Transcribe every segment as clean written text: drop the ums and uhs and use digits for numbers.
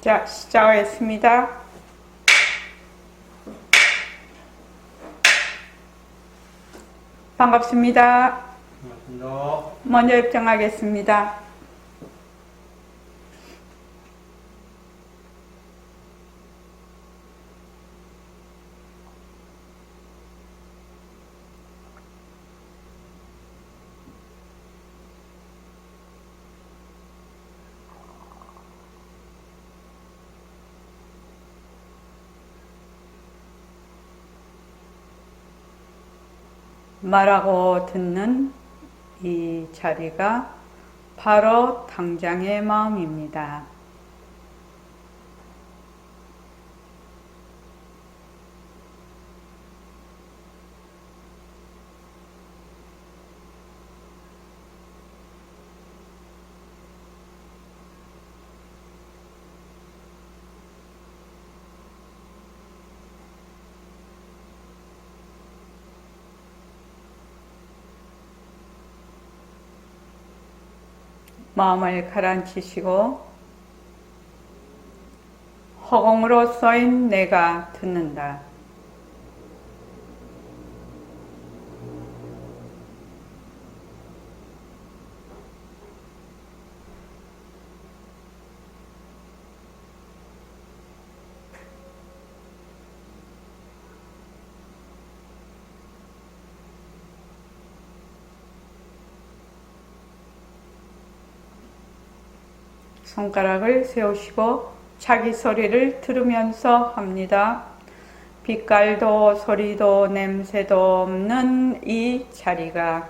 자, 시작하겠습니다. 반갑습니다. 반갑습니다. 먼저 입장하겠습니다. 말하고 듣는 이 자리가 바로 당장의 마음입니다. 마음을 가라앉히시고 허공으로 써인 내가 듣는다. 손가락을 세우시고 자기 소리를 들으면서 합니다. 빛깔도 소리도 냄새도 없는 이 자리가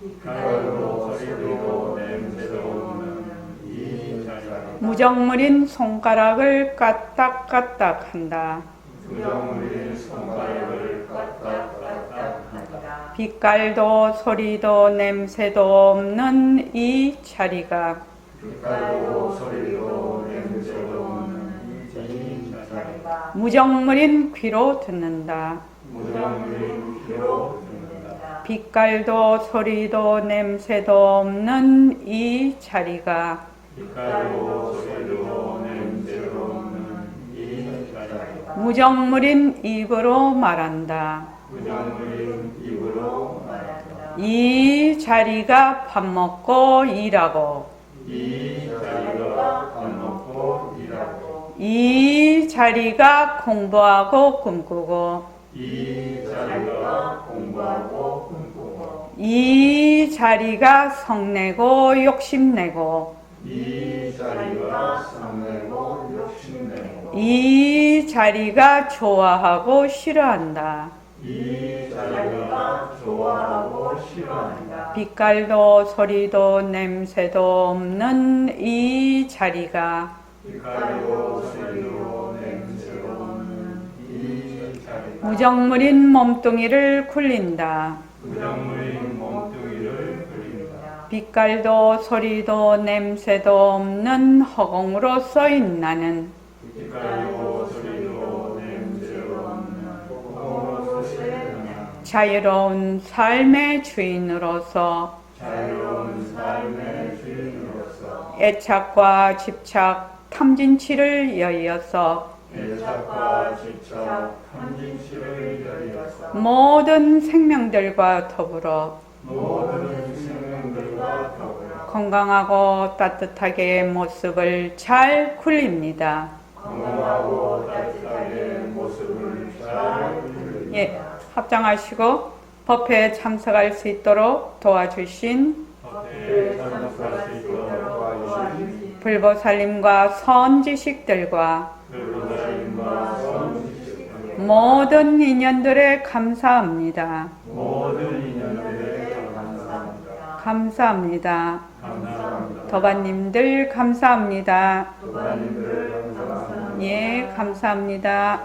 빛깔도 소리도 냄새도 없는 이 자리가 무정물인 손가락을 까딱까딱 한다. 무정물인 손가락을 까딱까딱 한다. 빛깔도 소리도 냄새도 없는 이 자리가 빛깔도 소리도 냄새도 없는 이 자리가 무정물인 귀로 듣는다. 무정물인 귀로 듣는다. 빛깔도 소리도 냄새도 없는 이 자리가 빛깔도 소리도 냄새도 없는 이 자리가 무정물인 입으로 말한다. 무정물인 입으로 말한다. 이 자리가 밥 먹고 일하고 이 자리가 밥 먹고 일하고 이 자리가 공부하고 꿈꾸고 이 자리가 공부하고 꿈꾸고 이 자리가 성내고 욕심내고 이 자리가 성내고 욕심내고 이 자리가 좋아하고 싫어한다. 이 자리가 좋아하고 싫어한다. 빛깔도 소리도 냄새도 없는 이 자리가 빛깔도 소리도 냄새도 없는 이 자리가 무정물인 몸뚱이를 굴린다. 무정물인 몸뚱이를 그린다. 빛깔도 소리도 냄새도 없는 허공으로 써인 나는 빛깔도 소리도 냄새도 없는 허공으로 쓰이는 자유로운 삶의 주인으로서 자유로운 삶의 주인으로서 애착과 집착, 탐진치를 여의어서 애착과 집착, 탐진치를 여의어서 모든 생명들과 더불어 모든 생명들과 더불어 건강하고 따뜻하게 모습을 잘 굴립니다. 건강하고 따뜻하게 모습을 잘 그립니다. 예, 합장하시고 법회에 참석할 수 있도록 도와주신 법회에 참석할 수 있도록 도와주신 불보살님과 선지식들과 불보살님과 선지식들 모든 인연들에 감사합니다. 모든 인연들에 감사합니다. 감사합니다. 감사합니다. 도반님들 감사합니다. 도반님들 감사합니다. 예, 감사합니다.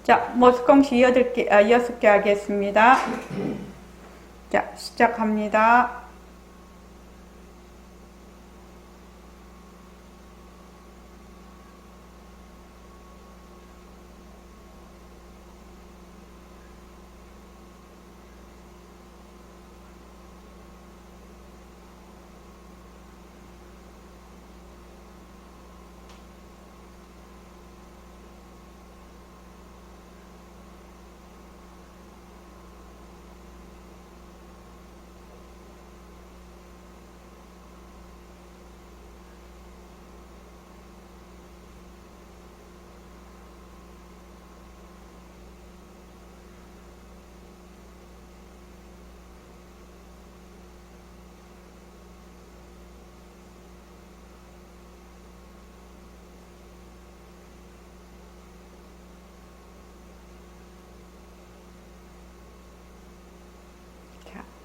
자, 모습공시 6개 하겠습니다. 자, 시작합니다.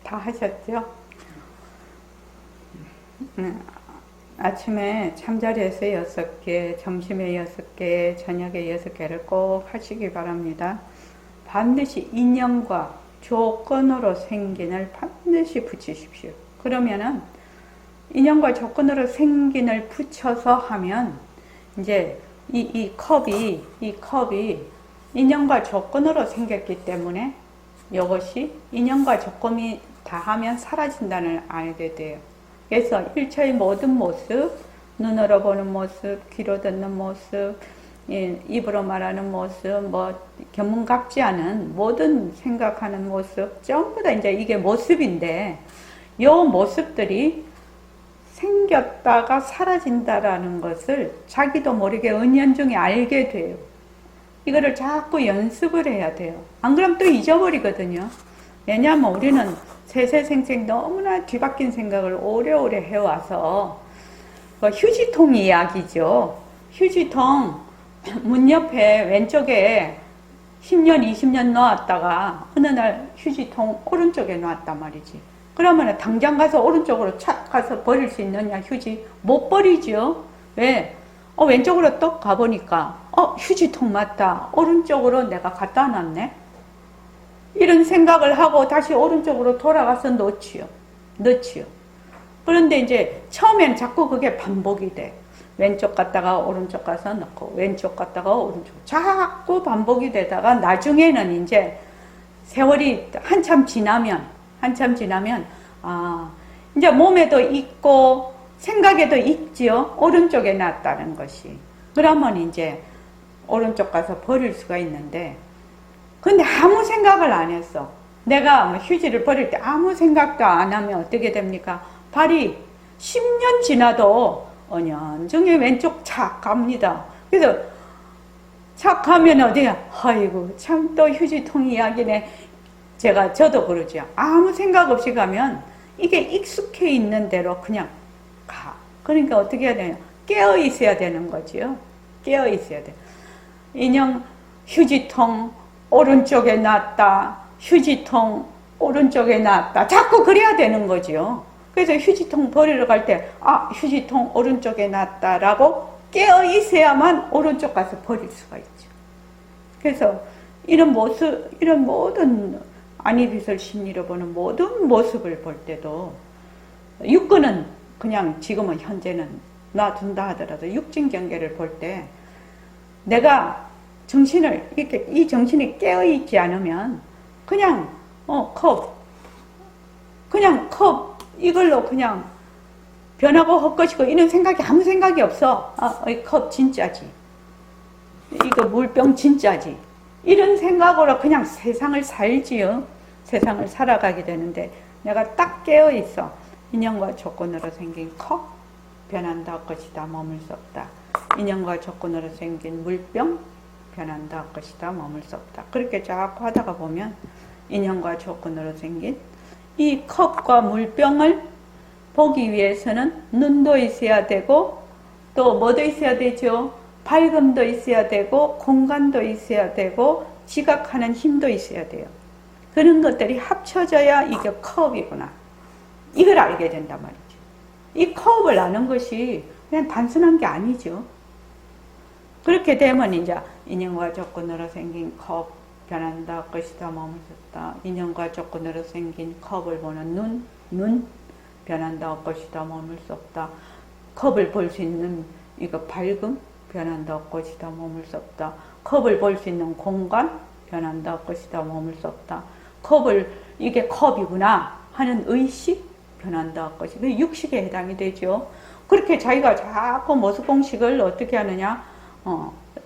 다 하셨죠? 아침에 잠자리에서 6개, 점심에 6개, 저녁에 6개를 꼭 하시기 바랍니다. 반드시 인연과 조건으로 생긴을 반드시 붙이십시오. 그러면은 인연과 조건으로 생긴을 붙여서 하면 이제 이 컵이 인연과 조건으로 생겼기 때문에 이것이 인연과 조건이 다하면 사라진다는 알게 돼요. 그래서 일처의 모든 모습, 눈으로 보는 모습, 귀로 듣는 모습, 입으로 말하는 모습, 뭐 견문갑지 않은 모든 생각하는 모습, 전부 다 이제 이게 모습인데, 요 모습들이 생겼다가 사라진다라는 것을 자기도 모르게 은연중에 알게 돼요. 이거를 자꾸 연습을 해야 돼요. 안 그러면 또 잊어버리거든요. 왜냐하면 우리는 세세생생 너무나 뒤바뀐 생각을 오래오래 해와서 휴지통 이야기죠. 휴지통 문 옆에 왼쪽에 10년, 20년 놓았다가 어느 날 휴지통 오른쪽에 놨단 말이지. 그러면 당장 가서 오른쪽으로 착 가서 버릴 수 있느냐, 휴지? 못 버리죠. 왜? 왼쪽으로 또 가보니까 휴지통 맞다. 오른쪽으로 내가 갖다 놨네. 이런 생각을 하고 다시 오른쪽으로 돌아가서 넣지요. 그런데 이제 처음엔 자꾸 그게 반복이 돼. 왼쪽 갔다가 오른쪽 가서 넣고, 왼쪽 갔다가 오른쪽. 자꾸 반복이 되다가 나중에는 이제 세월이 한참 지나면, 이제 몸에도 있고, 생각에도 있지요. 오른쪽에 놨다는 것이. 그러면 이제 오른쪽 가서 버릴 수가 있는데, 근데 아무 생각을 안 했어. 내가 휴지를 버릴 때 아무 생각도 안 하면 어떻게 됩니까? 발이 10년 지나도 은연중에 왼쪽 착 갑니다. 그래서 착 가면 어디야? 아이고 참 또 휴지통 이야기네. 저도 그러죠. 아무 생각 없이 가면 이게 익숙해 있는 대로 그냥 가. 그러니까 어떻게 해야 되냐? 깨어 있어야 되는 거지요. 깨어 있어야 돼. 인형 휴지통 오른쪽에 놨다. 휴지통 오른쪽에 놨다. 자꾸 그래야 되는 거죠. 그래서 휴지통 버리러 갈 때 휴지통 오른쪽에 놨다라고 깨어 있어야만 오른쪽 가서 버릴 수가 있죠. 그래서 이런 모든 안이빛을 심리로 보는 모든 모습을 볼 때도 육근은 그냥 지금은 현재는 놔둔다 하더라도 육진 경계를 볼 때 내가 정신을 이렇게 이 정신이 깨어 있지 않으면 그냥 컵 이걸로 그냥 변하고 헛것이고 이런 생각이 아무 생각이 없어. 이 컵 진짜지. 이거 물병 진짜지. 이런 생각으로 그냥 세상을 살지요. 세상을 살아가게 되는데 내가 딱 깨어 있어. 인연과 조건으로 생긴 컵 변한다 것이다 머물 수 없다. 인연과 조건으로 생긴 물병 변한다 것이다 머물 수 없다. 그렇게 자꾸 하다가 보면 인연과 조건으로 생긴 이 컵과 물병을 보기 위해서는 눈도 있어야 되고 또 뭐도 있어야 되죠? 밝음도 있어야 되고 공간도 있어야 되고 지각하는 힘도 있어야 돼요. 그런 것들이 합쳐져야 이게 컵이구나. 이걸 알게 된단 말이죠. 이 컵을 아는 것이 그냥 단순한 게 아니죠. 그렇게 되면 이제 인연과 조건으로 생긴 컵 변한다 것이다 머물 수 없다. 인연과 조건으로 생긴 컵을 보는 눈 변한다 것이다 머물 수 없다. 컵을 볼 수 있는 이거 밝음 변한다 것이다 머물 수 없다. 컵을 볼 수 있는 공간 변한다 것이다 머물 수 없다. 이게 컵이구나 하는 의식 변한다 것이다. 육식에 해당이 되죠. 그렇게 자기가 자꾸 모습공식을 어떻게 하느냐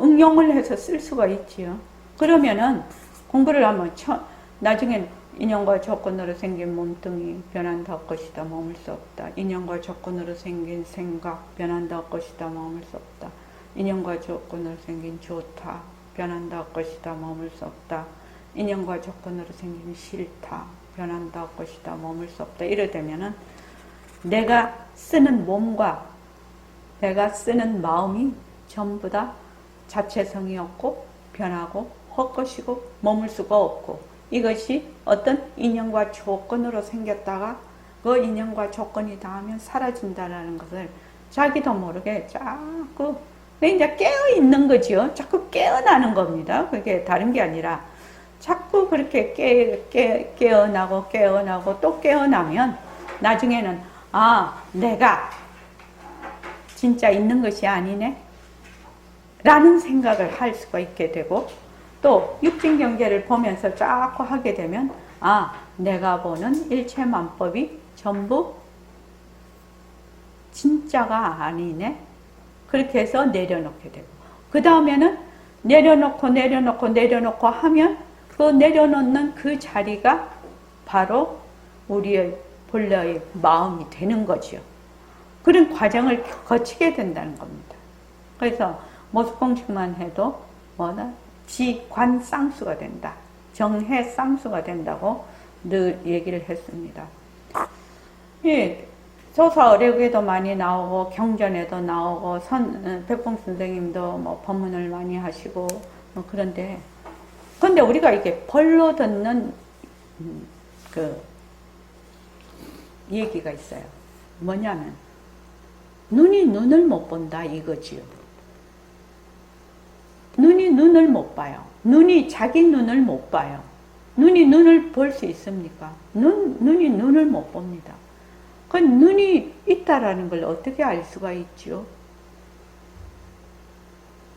응용을 해서 쓸 수가 있지요. 그러면은 공부를 하면 나중에는 인연과 조건으로 생긴 몸뚱이 변한다 것이다 머물 수 없다. 인연과 조건으로 생긴 생각 변한다 것이다 머물 수 없다. 인연과 조건으로 생긴 좋다 변한다 것이다 머물 수 없다. 인연과 조건으로 생긴 싫다 변한다 것이다 머물 수 없다. 이러되면은 내가 쓰는 몸과 내가 쓰는 마음이 전부 다 자체성이 없고 변하고 헛것이고 머물 수가 없고 이것이 어떤 인연과 조건으로 생겼다가 그 인연과 조건이 닿으면 사라진다는 것을 자기도 모르게 자꾸 이제 깨어 있는 거지요. 자꾸 깨어나는 겁니다. 그게 다른 게 아니라 자꾸 그렇게 깨어나고 또 깨어나면 나중에는 내가 진짜 있는 것이 아니네 라는 생각을 할 수가 있게 되고, 또 육진 경계를 보면서 자꾸 하게 되면 내가 보는 일체만법이 전부 진짜가 아니네, 그렇게 해서 내려놓게 되고, 그 다음에는 내려놓고 하면 그 내려놓는 그 자리가 바로 우리의 본래의 마음이 되는 거지요. 그런 과정을 거치게 된다는 겁니다. 그래서 모습공식만 해도 지관쌍수가 된다, 정해쌍수가 된다고 늘 얘기를 했습니다. 조사어뢰에도 많이 나오고 경전에도 나오고 백봉 선생님도 법문을 많이 하시고 그런데 우리가 이게 벌로 듣는 그 얘기가 있어요. 뭐냐면 눈이 눈을 못 본다 이거지요. 눈이 눈을 못 봐요. 눈이 자기 눈을 못 봐요. 눈이 눈을 볼 수 있습니까? 눈이 눈을 못 봅니다. 그 눈이 있다라는 걸 어떻게 알 수가 있지요?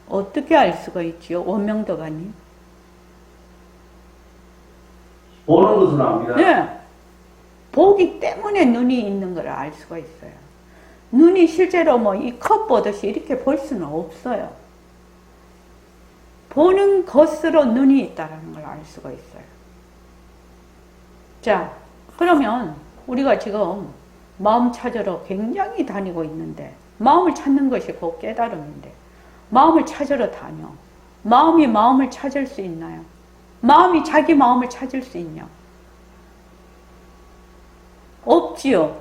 어떻게 알 수가 있지요? 원명도가님. 보는 것은 압니다. 네. 보기 때문에 눈이 있는 걸 알 수가 있어요. 눈이 실제로 이 컵 보듯이 이렇게 볼 수는 없어요. 보는 것으로 눈이 있다는 걸 알 수가 있어요. 자, 그러면 우리가 지금 마음 찾으러 굉장히 다니고 있는데, 마음을 찾는 것이 곧 깨달음인데 마음을 찾으러 다녀. 마음이 마음을 찾을 수 있나요? 마음이 자기 마음을 찾을 수 있냐? 없지요.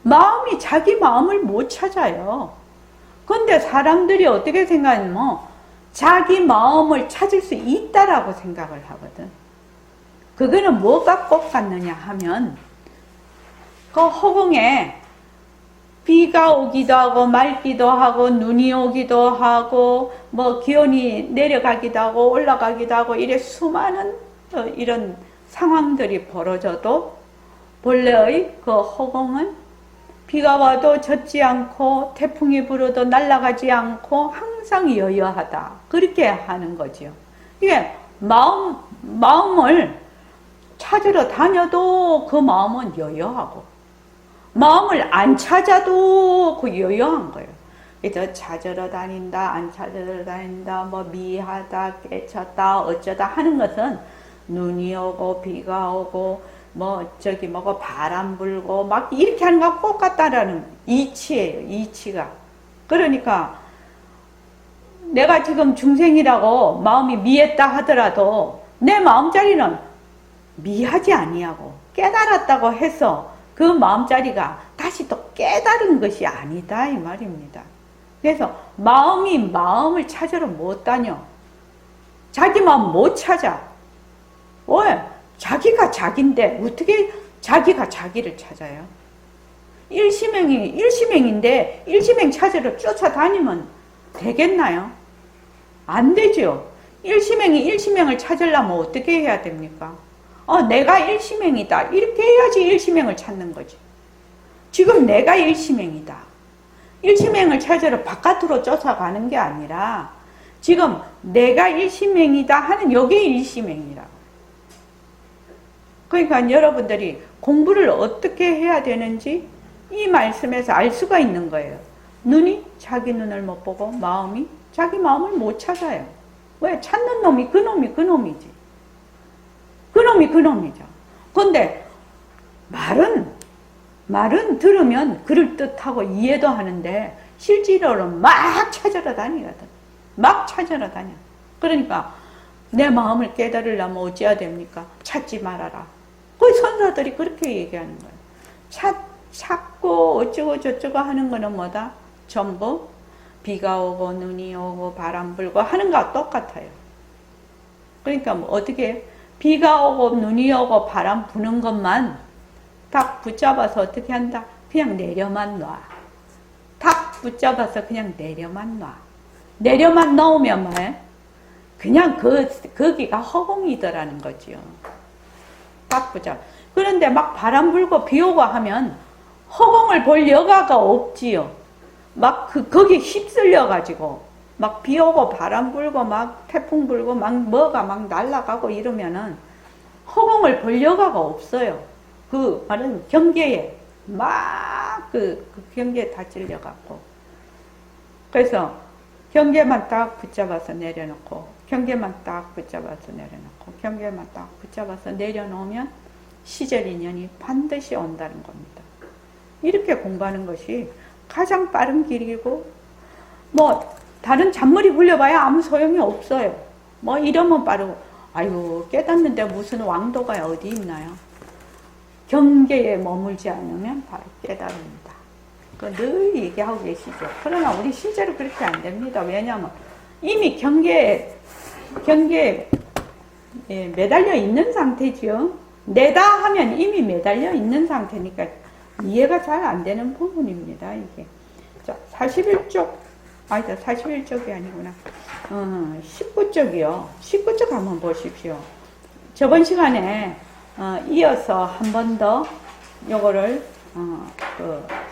마음이 자기 마음을 못 찾아요. 근데 사람들이 어떻게 생각하냐면 자기 마음을 찾을 수 있다라고 생각을 하거든. 그거는 뭐가 꼭 같느냐 하면 그 허공에 비가 오기도 하고 맑기도 하고 눈이 오기도 하고 기온이 내려가기도 하고 올라가기도 하고 이래 수많은 이런 상황들이 벌어져도 본래의 그 허공은 비가 와도 젖지 않고 태풍이 불어도 날아가지 않고 항상 여여하다. 그렇게 하는 거죠. 이게 마음을 찾으러 다녀도 그 마음은 여여하고, 마음을 안 찾아도 그 여여한 거예요. 그래서 찾으러 다닌다, 안 찾으러 다닌다, 미하다, 깨쳤다, 어쩌다 하는 것은 눈이 오고 비가 오고 바람 불고 막 이렇게 하는 거 똑같다라는 이치예요. 이치가. 그러니까 내가 지금 중생이라고 마음이 미했다 하더라도 내 마음자리는 미하지 아니하고 깨달았다고 해서 그 마음자리가 다시 또 깨달은 것이 아니다 이 말입니다. 그래서 마음이 마음을 찾으러 못 다녀. 자기 마음 못 찾아. 왜? 자기가 자기인데 어떻게 자기가 자기를 찾아요? 일시맹인데 일시맹 찾으러 쫓아다니면 되겠나요? 안 되죠. 일시맹이 일시맹을 찾으려면 어떻게 해야 됩니까? 내가 일시맹이다. 이렇게 해야지 일시맹을 찾는 거지. 지금 내가 일시맹이다. 일시맹을 찾으러 바깥으로 쫓아가는 게 아니라 지금 내가 일시맹이다 하는 여기에 일시맹이라고. 그러니까 여러분들이 공부를 어떻게 해야 되는지 이 말씀에서 알 수가 있는 거예요. 눈이 자기 눈을 못 보고 마음이 자기 마음을 못 찾아요. 왜? 찾는 놈이 그놈이지. 그놈이 그놈이죠. 근데 말은 들으면 그럴듯하고 이해도 하는데 실제로는 막 찾으러 다니거든. 막 찾으러 다녀. 그러니까 내 마음을 깨달으려면 어찌해야 됩니까? 찾지 말아라. 그 선사들이 그렇게 얘기하는 거예요. 찾고 어쩌고 저쩌고 하는 거는 뭐다? 전부 비가 오고 눈이 오고 바람 불고 하는 거와 똑같아요. 그러니까 어떻게 비가 오고 눈이 오고 바람 부는 것만 딱 붙잡아서 어떻게 한다? 그냥 내려만 놔. 딱 붙잡아서 그냥 내려만 놔. 내려만 놓으면 뭐해? 그냥 거기가 허공이더라는 거지요. 딱 붙잡아. 그런데 막 바람 불고 비 오고 하면 허공을 볼 여가가 없지요. 막 거기 휩쓸려가지고 막 비 오고 바람 불고 막 태풍 불고 막 뭐가 막 날아가고 이러면은 허공을 볼 여가가 없어요. 그 말은 경계에 막 그 경계에 다 찔려갖고. 그래서 경계만 딱 붙잡아서 내려놓고 경계만 딱 붙잡아서 내려놓고 경계만 딱 붙잡아서 내려놓으면 시절 인연이 반드시 온다는 겁니다. 이렇게 공부하는 것이 가장 빠른 길이고 뭐 다른 잔머리 굴려봐야 아무 소용이 없어요. 뭐 이러면 빠르고 아유 깨닫는데 무슨 왕도가 어디 있나요? 경계에 머물지 않으면 바로 깨달습니다. 늘 얘기하고 계시죠. 그러나 우리 실제로 그렇게 안 됩니다. 왜냐하면 이미 경계에 매달려 있는 상태죠. 내다 하면 이미 매달려 있는 상태니까 이해가 잘 안 되는 부분입니다. 이게. 자, 41쪽, 아니다, 41쪽이 아니구나. 19쪽이요. 19쪽 한번 보십시오. 저번 시간에 이어서 한 번 더 요거를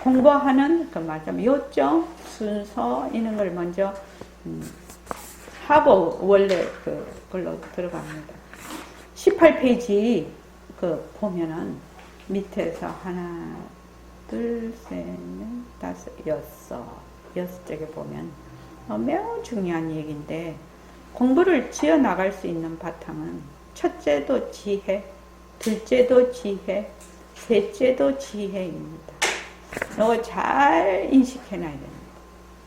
공부하는 그 말하자면 요점, 순서 이런 걸 먼저 하고 원래 그걸로 들어갑니다. 18페이지 보면은 밑에서 하나, 둘, 셋, 넷, 다섯, 여섯 쪽에 보면 매우 중요한 얘기인데 공부를 지어 나갈 수 있는 바탕은 첫째도 지혜, 둘째도 지혜, 셋째도 지혜입니다. 이거 잘 인식해놔야 됩니다.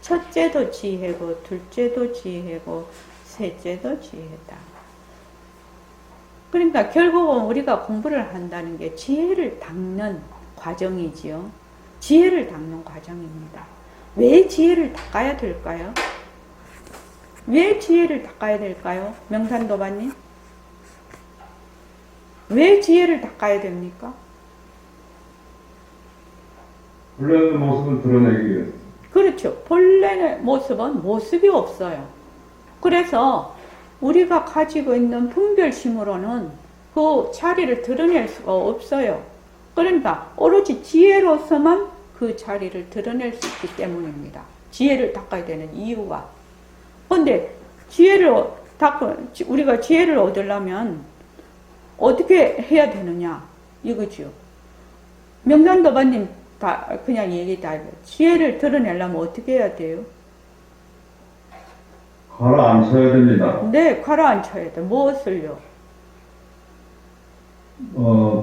첫째도 지혜고, 둘째도 지혜고, 셋째도 지혜다. 그러니까 결국은 우리가 공부를 한다는 게 지혜를 닦는 과정이지요. 지혜를 닦는 과정입니다. 왜 지혜를 닦아야 될까요? 왜 지혜를 닦아야 될까요? 명산도반님? 왜 지혜를 닦아야 됩니까? 본래의 모습을 드러내기 위해서. 그렇죠. 본래의 모습은 모습이 없어요. 그래서 우리가 가지고 있는 분별심으로는 그 자리를 드러낼 수가 없어요. 그러니까 오로지 지혜로서만 그 자리를 드러낼 수 있기 때문입니다. 지혜를 닦아야 되는 이유가. 그런데 우리가 지혜를 얻으려면 어떻게 해야 되느냐 이거죠. 명산도반님 다 그냥 얘기 다 해요. 지혜를 드러내려면 어떻게 해야 돼요? 가라앉혀야 됩니다. 네, 가라앉혀야 돼. 무엇을요?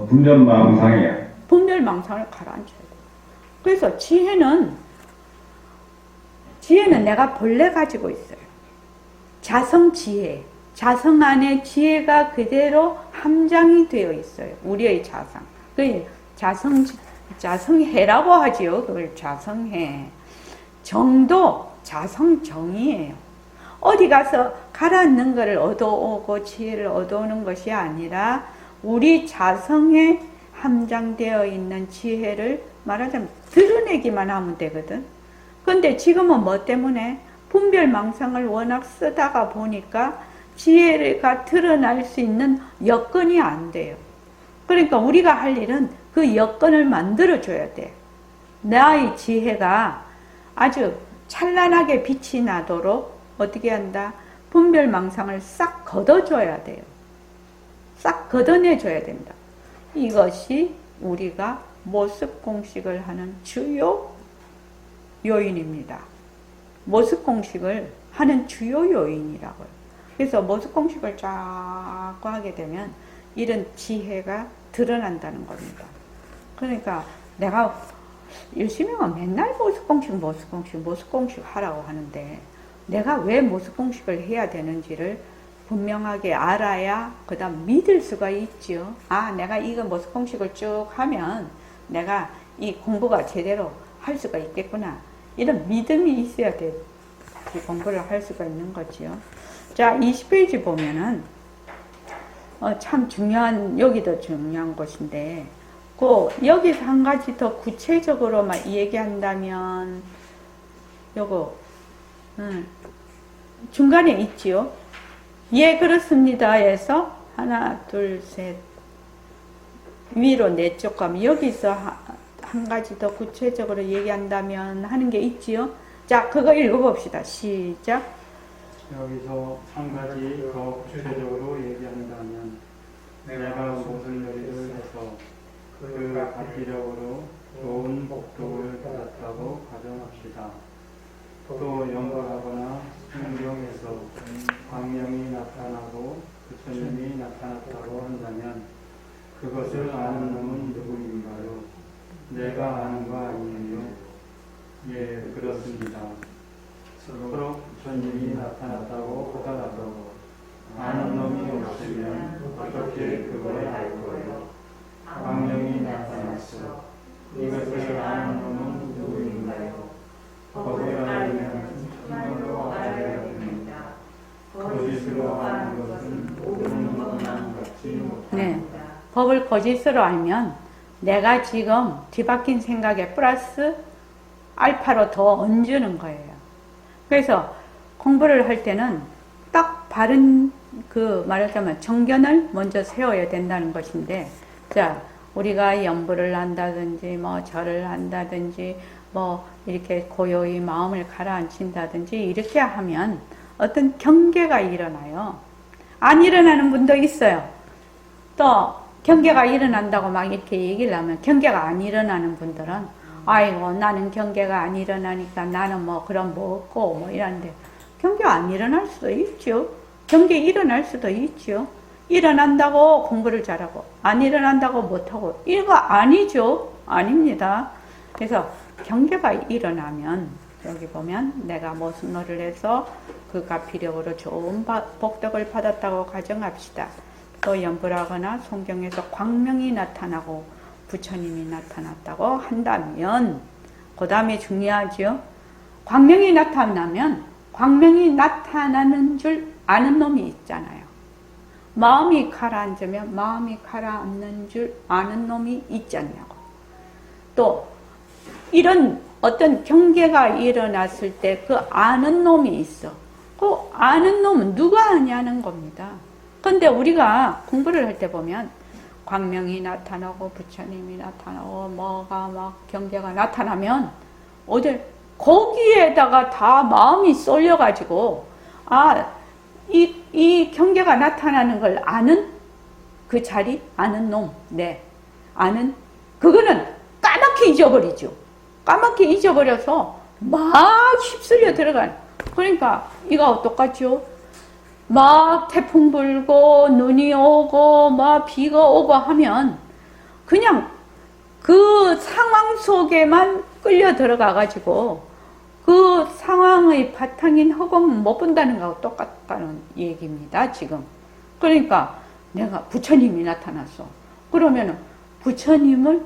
분별망상이야. 분별망상을 가라앉혀야 돼. 그래서 지혜는 내가 본래 가지고 있어요. 자성지혜. 자성 안에 지혜가 그대로 함장이 되어 있어요. 우리의 자성. 그 자성해라고 하지요. 그걸 자성해. 정도 자성정이에요. 어디 가서 가라앉는 것을 얻어오고 지혜를 얻어오는 것이 아니라 우리 자성에 함장되어 있는 지혜를 말하자면 드러내기만 하면 되거든. 근데 지금은 뭐 때문에 분별망상을 워낙 쓰다가 보니까 지혜가 드러날 수 있는 여건이 안 돼요. 그러니까 우리가 할 일은 그 여건을 만들어줘야 돼. 나의 지혜가 아주 찬란하게 빛이 나도록 어떻게 한다? 분별망상을 싹 걷어줘야 돼요. 싹 걷어내줘야 된다. 이것이 우리가 모습공식을 하는 주요 요인입니다. 모습공식을 하는 주요 요인이라고요. 그래서 모습공식을 자꾸 하게 되면 이런 지혜가 드러난다는 겁니다. 그러니까 내가 열심히 하면 맨날 모습공식 하라고 하는데 내가 왜 모습공식을 해야 되는지를 분명하게 알아야 그 다음 믿을 수가 있죠. 아, 내가 이거 모습공식을 쭉 하면 내가 이 공부가 제대로 할 수가 있겠구나. 이런 믿음이 있어야 돼. 이 공부를 할 수가 있는 거지요. 자, 20페이지 보면은 참 중요한, 여기도 중요한 것인데, 여기서 한 가지 더 구체적으로만 얘기한다면, 요거, 중간에 있지요. 예, 그렇습니다. 에서 하나, 둘, 셋, 위로 네쪽 가면 여기서 한 가지 더 구체적으로 얘기한다면 하는 게 있지요. 자, 그거 읽어봅시다. 시작. 여기서 한 가지 더 구체적으로 얘기한다면 내가 무슨 일을 해서 그 가치력으로 좋은 복덕을 받았다고 가정합시다. 또 연구하거나 성경에서 광명이 나타나고 부처님이 나타났다고 한다면 그것을 아는 놈은 누구인가요? 내가 아는 거 아니에요? 예, 그렇습니다. 서로 부처님이 나타났다고 하더라도 아는 놈이 없으면 어떻게 그걸 알 거예요? 광명이 나타났어. 이것을 아는 놈은 누구인가요? 법을 알면 참으로 알아야 됩니다. 거짓으로 아는 것은 모르는 것만 같지 못합니다. 네. 법을 거짓으로 알면 내가 지금 뒤바뀐 생각에 플러스 알파로 더 얹는 거예요. 그래서 공부를 할 때는 딱 바른 말하자면 정견을 먼저 세워야 된다는 것인데, 자, 우리가 연부를 한다든지 절을 한다든지 이렇게 고요히 마음을 가라앉힌다든지 이렇게 하면 어떤 경계가 일어나요. 안 일어나는 분도 있어요. 또 경계가 일어난다고 막 이렇게 얘기를 하면 경계가 안 일어나는 분들은 아이고 나는 경계가 안 일어나니까 나는 그럼 없고 이러는데, 경계가 안 일어날 수도 있죠. 경계 일어날 수도 있죠. 일어난다고 공부를 잘하고 안 일어난다고 못하고 이거 아니죠. 아닙니다. 그래서 경계가 일어나면 여기 보면 내가 무슨 노를 해서 그 가피력으로 좋은 복덕을 받았다고 가정합시다. 또 연불하거나 성경에서 광명이 나타나고 부처님이 나타났다고 한다면, 그 다음에 중요하죠. 광명이 나타나면 광명이 나타나는 줄 아는 놈이 있잖아요. 마음이 가라앉으면 마음이 가라앉는 줄 아는 놈이 있지 않냐고. 또 이런 어떤 경계가 일어났을 때 그 아는 놈이 있어. 그 아는 놈은 누가 아냐는 겁니다. 근데 우리가 공부를 할 때 보면 광명이 나타나고 부처님이 나타나고 막 경계가 나타나면 거기에다가 다 마음이 쏠려가지고 이 경계가 나타나는 걸 아는 그 자리, 아는 놈, 아는, 그거는 까맣게 잊어버리죠. 까맣게 잊어버려서 막 휩쓸려 들어가는. 그러니까 이거 똑같죠. 막 태풍 불고 눈이 오고 막 비가 오고 하면 그냥 그 상황 속에만 끌려 들어가가지고 그 상황의 바탕인 허공은 못 본다는 거하고 똑같다는 얘기입니다, 지금. 그러니까 내가 부처님이 나타났어. 그러면은 부처님을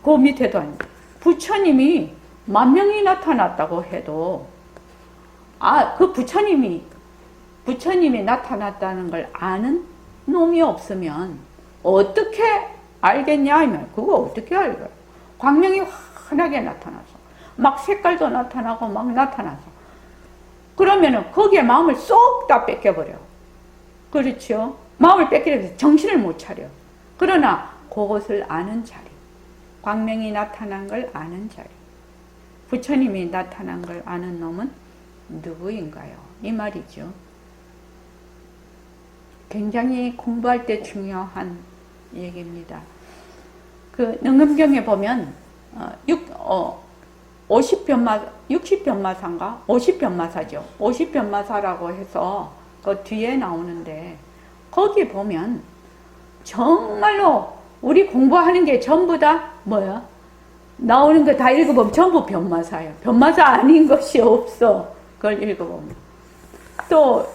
그 밑에도 아니고 부처님이 10,000명이 나타났다고 해도 그 부처님이 나타났다는 걸 아는 놈이 없으면 어떻게 알겠냐 하면 그거 어떻게 알까요? 광명이 환하게 나타나서 막 색깔도 나타나고 막 나타나서 그러면은 거기에 마음을 쏙 다 뺏겨버려. 그렇죠? 마음을 뺏기려서 정신을 못 차려. 그러나 그것을 아는 자리, 광명이 나타난 걸 아는 자리, 부처님이 나타난 걸 아는 놈은 누구인가요? 이 말이죠. 굉장히 공부할 때 중요한 얘기입니다. 그 능엄경에 보면 60변마사인가? 50변마사죠. 50변마사라고 해서 그 뒤에 나오는데 거기 보면 정말로 우리 공부하는 게 전부 다 뭐야? 나오는 거 다 읽어보면 전부 변마사예요. 변마사 아닌 것이 없어. 그걸 읽어보면. 또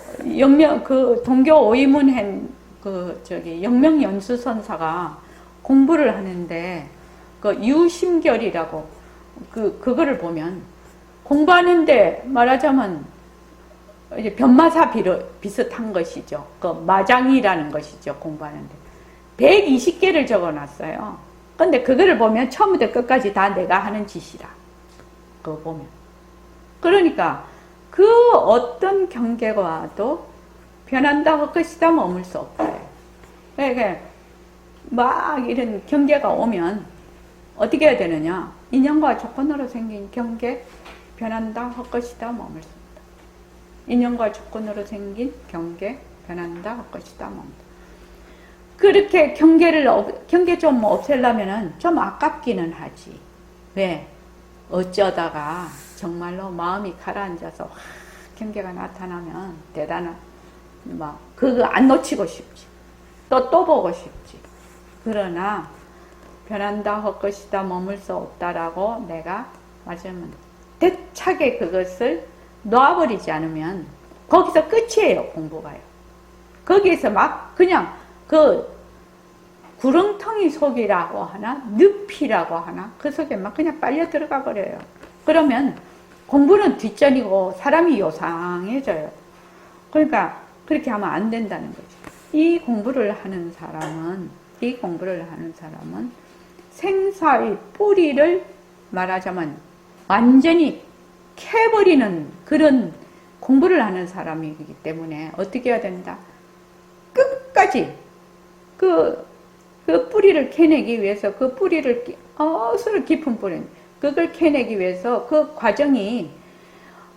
동교 오이문행 영명연수선사가 공부를 하는데 그 유심결이라고 그거를 보면 공부하는데 말하자면 이제 변마사 비슷한 것이죠. 그 마장이라는 것이죠. 공부하는데 120개를 적어놨어요. 근데 그거를 보면 처음부터 끝까지 다 내가 하는 짓이라. 그거 보면. 그러니까 그 어떤 경계가 와도 변한다 할 것이다 머물 수 없다. 그러니까 막 이런 경계가 오면 어떻게 해야 되느냐? 인연과 조건으로 생긴 경계 변한다 할 것이다 머물 수 없다. 인연과 조건으로 생긴 경계 변한다 할 것이다 머물 수 없다. 그렇게 경계 좀 없애려면은 좀 아깝기는 하지. 왜? 어쩌다가 정말로 마음이 가라앉아서 확 경계가 나타나면 대단한, 막, 그거 안 놓치고 싶지. 또 보고 싶지. 그러나, 변한다 할 것이다 머물 수 없다라고 내가 맞으면 대차게 그것을 놓아버리지 않으면 거기서 끝이에요, 공부가요. 거기에서 막 그냥 그 구렁텅이 속이라고 하나, 늪이라고 하나, 그 속에 막 그냥 빨려 들어가 버려요. 그러면 공부는 뒷전이고 사람이 요상해져요. 그러니까 그렇게 하면 안 된다는 거죠. 이 공부를 하는 사람은 생사의 뿌리를 말하자면 완전히 캐버리는 그런 공부를 하는 사람이기 때문에 어떻게 해야 된다? 끝까지 그 뿌리를 캐내기 위해서 그 뿌리를 어스로 깊은 뿌리 그걸 캐내기 위해서 그 과정이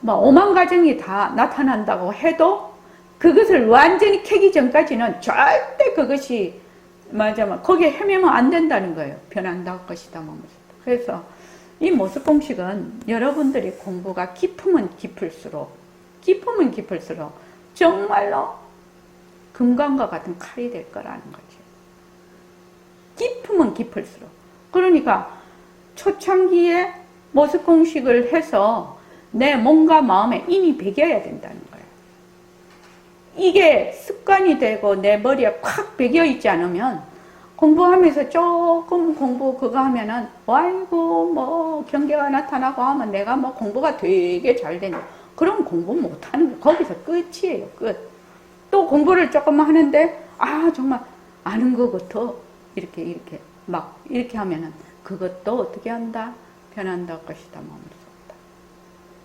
뭐 오만 과정이 다 나타난다고 해도 그것을 완전히 캐기 전까지는 절대 그것이 맞아요. 거기에 헤매면 안 된다는 거예요. 변한다 할 것이다. 그래서 이 모습 공식은 여러분들이 공부가 깊으면 깊을수록 정말로 금강과 같은 칼이 될 거라는 거죠. 깊으면 깊을수록. 그러니까 초창기에 모습 공식을 해서 내 몸과 마음에 이미 배겨야 된다는 거예요. 이게 습관이 되고 내 머리에 콱 배겨 있지 않으면 공부하면서 조금 공부 그거 하면은 아이고 뭐 경계가 나타나고 하면 내가 뭐 공부가 되게 잘 되냐. 그럼 공부 못하는 거 거기서 끝이에요. 끝. 또 공부를 조금 하는데 정말 아는 것부터 이렇게 막 이렇게 하면은 그것도 어떻게 한다? 변한다 할 것이다 머물 수 없다.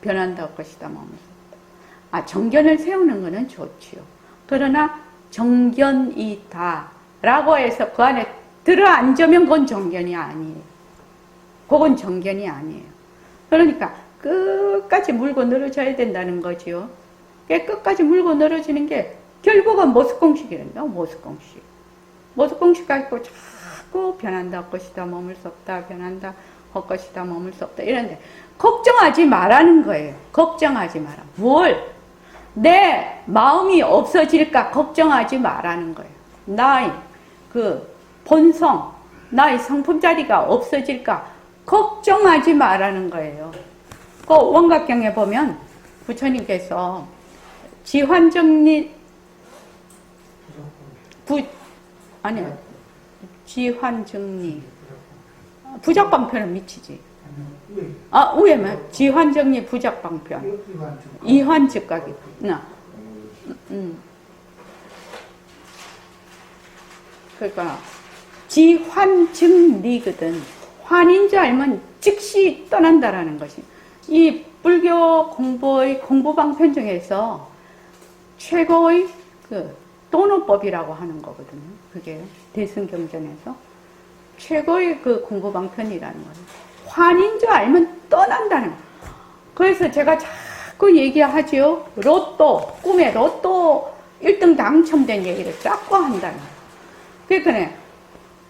변한다 할 것이다 머물 수 없다. 정견을 세우는 것은 좋지요. 그러나 정견이다 라고 해서 그 안에 들어앉으면 그건 정견이 아니에요. 그건 정견이 아니에요. 그러니까 끝까지 물고 늘어져야 된다는 거지요. 끝까지 물고 늘어지는 게 결국은 모습공식이란다. 모습공식. 모습공식 갖고 자꾸 변한다 할 것이다 머물 수 없다. 변한다 할 것이다 머물 수 없다. 이런데 걱정하지 말라는 거예요. 걱정하지 마라. 뭘? 내 마음이 없어질까 걱정하지 말라는 거예요. 나의 그 본성, 나의 성품 자리가 없어질까 걱정하지 말라는 거예요. 그 원각경에 보면 부처님께서 지환정리 지환정리 부적방편은 미치지. 위에면 지환정리 부적방편 이환즉각이 그러니까 지환증리거든. 환인 줄 알면 즉시 떠난다라는 것이. 이 불교 공부의 공부방편 중에서 최고의 그 도노법이라고 하는 거거든요. 그게 대승경전에서 최고의 그 공부방편이라는 거예요. 환인 줄 알면 떠난다는 거예요. 그래서 제가 자꾸 얘기하지요. 로또, 꿈에 로또 1등 당첨된 얘기를 자꾸 한다는 거예요. 그러니까